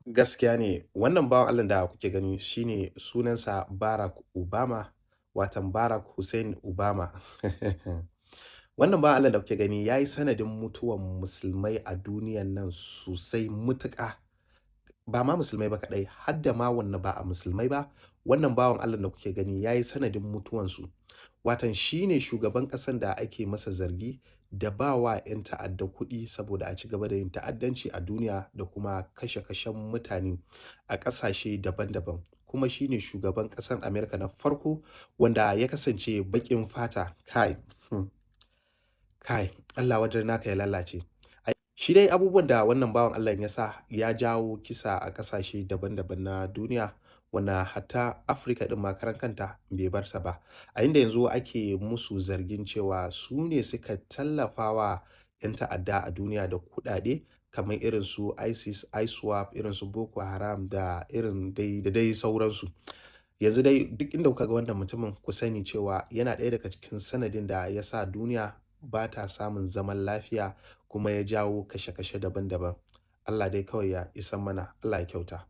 Gaskiya ne, wannan bawan Allah da kuke gani shine sunansa Barack Obama, watan Barack Hussein Obama. Wannan bawan Allah da kuke gani ya yi sanadin mutuwan musulmai a duniyan nan sosai mutuƙa. Ba ma musulmai ba kaɗai, har da ma wanda ba a musulmai ba, wannan bawan Allah da kuke gani ya yi sanadin mutuwansu. Watan shi ne shugaban ƙasan da ake masa zargi da ba wa 'yan ta'adda kuɗi saboda a ci gaba da yin ta'addanci a duniya da kuma kashe-kashen mutane a ƙasashe daban-daban. Kuma shi ne shugaban ƙasar Amerika na farko wanda ya kasance baƙin fata. Kai, Allah wadar naka ya lalace. Shi dai abubuwan da wannan bawan Allah ya sa ya jawo kisa a ƙasashe daban-daban na duniya, wanda hatta Afirka ɗin ma karan kanta bai bar ta ba. A inda yanzu ake musu zargin cewa su ne suka tallafa wa 'yan ta'adda a duniya da kuɗaɗe kamar irin su ISIS, ISWAP, irin su Boko Haram da irin dai da dai sauransu. Yanzu dai duk inda kuka ga wannan mutumin ku sani cewa yana ɗaya daga cikin sanadin da ya sa duniya ba ta samun zaman lafiya kuma ya jawo kashe-kashe daban-daban. Allah dai kawai ya isan mana, Allah ya kyauta.